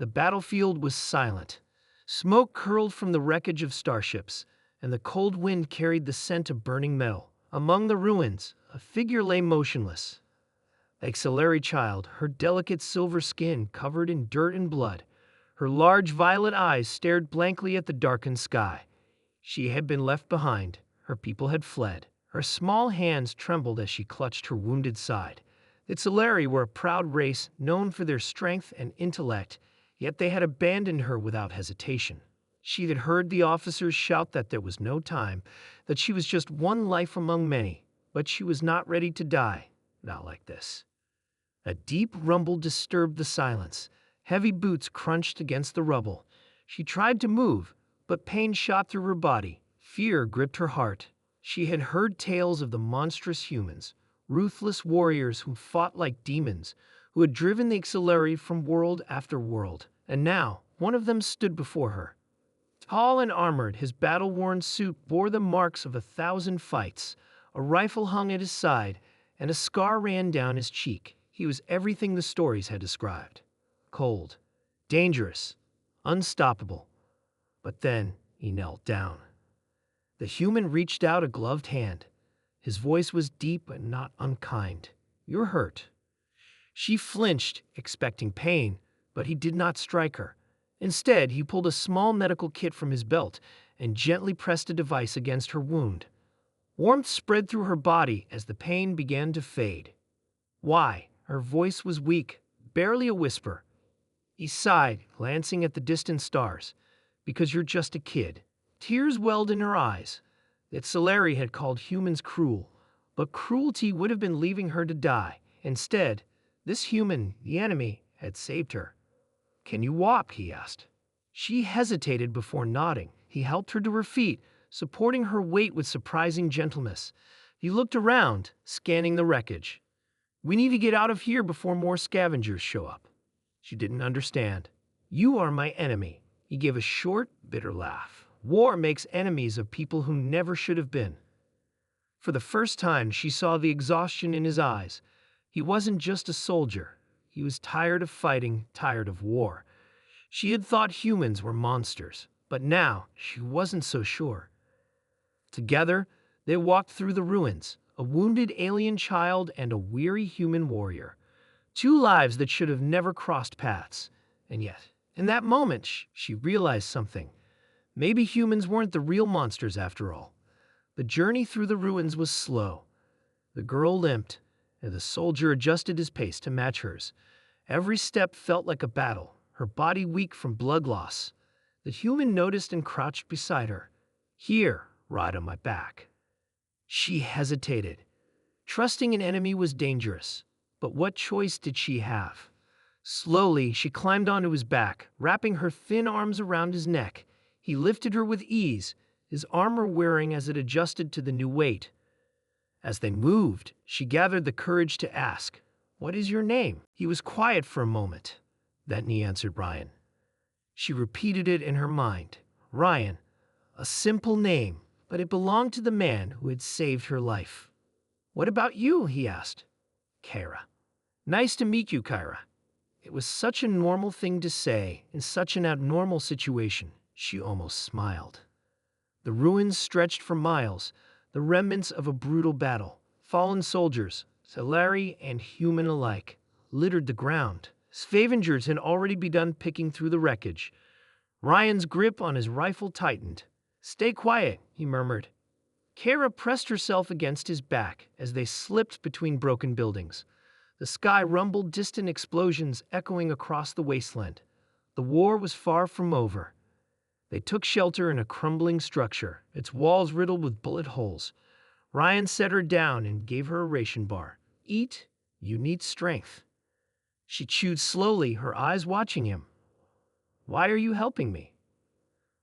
The battlefield was silent. Smoke curled from the wreckage of starships, and the cold wind carried the scent of burning metal. Among the ruins, a figure lay motionless. The Xelari child, her delicate silver skin covered in dirt and blood. Her large violet eyes stared blankly at the darkened sky. She had been left behind. Her people had fled. Her small hands trembled as she clutched her wounded side. The Xelari were a proud race known for their strength and intellect, yet they had abandoned her without hesitation. She had heard the officers shout that there was no time, that she was just one life among many, but she was not ready to die, not like this. A deep rumble disturbed the silence. Heavy boots crunched against the rubble. She tried to move, but pain shot through her body. Fear gripped her heart. She had heard tales of the monstrous humans, ruthless warriors who fought like demons, who had driven the Xelari from world after world, and now one of them stood before her. Tall and armored, his battle-worn suit bore the marks of 1,000 fights. A rifle hung at his side, and a scar ran down his cheek. He was everything the stories had described. Cold, dangerous, unstoppable. But then he knelt down. The human reached out a gloved hand. His voice was deep but not unkind. "You're hurt." She flinched, expecting pain, but he did not strike her. Instead, he pulled a small medical kit from his belt and gently pressed a device against her wound. Warmth spread through her body as the pain began to fade. "Why?" Her voice was weak, barely a whisper. He sighed, glancing at the distant stars. "Because you're just a kid." Tears welled in her eyes. That Xelari had called humans cruel, but cruelty would have been leaving her to die. Instead, this human, the enemy, had saved her. "Can you walk?" he asked. She hesitated before nodding. He helped her to her feet, supporting her weight with surprising gentleness. He looked around, scanning the wreckage. "We need to get out of here before more scavengers show up." She didn't understand. "You are my enemy." He gave a short, bitter laugh. "War makes enemies of people who never should have been." For the first time, she saw the exhaustion in his eyes. He wasn't just a soldier. He was tired of fighting, tired of war. She had thought humans were monsters, but now she wasn't so sure. Together, they walked through the ruins, a wounded alien child and a weary human warrior. Two lives that should have never crossed paths. And yet, in that moment, she realized something. Maybe humans weren't the real monsters after all. The journey through the ruins was slow. The girl limped, and the soldier adjusted his pace to match hers. Every step felt like a battle, her body weak from blood loss. The human noticed and crouched beside her. "Here, ride on my back." She hesitated. Trusting an enemy was dangerous, but what choice did she have? Slowly, she climbed onto his back, wrapping her thin arms around his neck. He lifted her with ease, his armor wearing as it adjusted to the new weight. As they moved, she gathered the courage to ask, "What is your name?" He was quiet for a moment. Then he answered, "Ryan." She repeated it in her mind. Ryan, a simple name, but it belonged to the man who had saved her life. "What about you?" he asked. "Kara." "Nice to meet you, Kyra." It was such a normal thing to say in such an abnormal situation. She almost smiled. The ruins stretched for miles, the remnants of a brutal battle. Fallen soldiers, Xelari and human alike, littered the ground. Scavengers had already begun picking through the wreckage. Ryan's grip on his rifle tightened. "Stay quiet," he murmured. Kara pressed herself against his back as they slipped between broken buildings. The sky rumbled, distant explosions echoing across the wasteland. The war was far from over. They took shelter in a crumbling structure, its walls riddled with bullet holes. Ryan set her down and gave her a ration bar. "Eat, you need strength." She chewed slowly, her eyes watching him. "Why are you helping me?"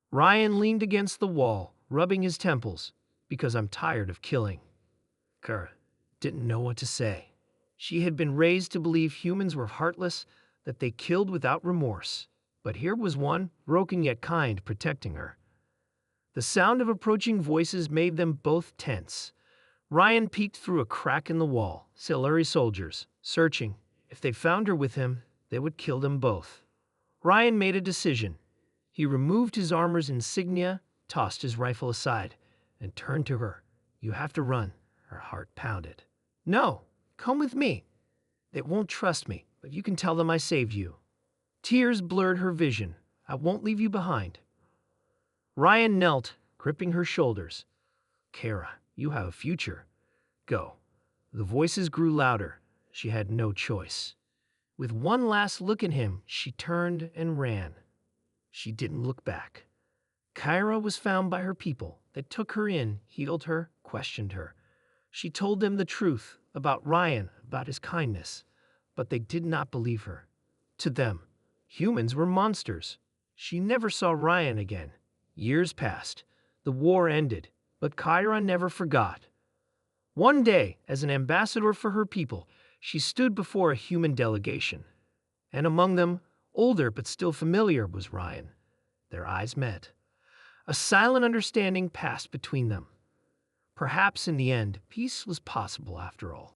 Ryan leaned against the wall, rubbing his temples. "Because I'm tired of killing." Kara didn't know what to say. She had been raised to believe humans were heartless, that they killed without remorse. But here was one, broken yet kind, protecting her. The sound of approaching voices made them both tense. Ryan peeked through a crack in the wall. Xelari soldiers, searching. If they found her with him, they would kill them both. Ryan made a decision. He removed his armor's insignia, tossed his rifle aside, and turned to her. "You have to run." Her heart pounded. "No, come with me. They won't trust me, but you can tell them I saved you." Tears blurred her vision. "I won't leave you behind." Ryan knelt, gripping her shoulders. "Kara, you have a future. Go." The voices grew louder. She had no choice. With one last look at him, she turned and ran. She didn't look back. Kyra was found by her people. They took her in, healed her, questioned her. She told them the truth about Ryan, about his kindness, but they did not believe her. To them, humans were monsters. She never saw Ryan again. Years passed. The war ended, but Kyra never forgot. One day, as an ambassador for her people, she stood before a human delegation. And among them, older but still familiar, was Ryan. Their eyes met. A silent understanding passed between them. Perhaps in the end, peace was possible after all.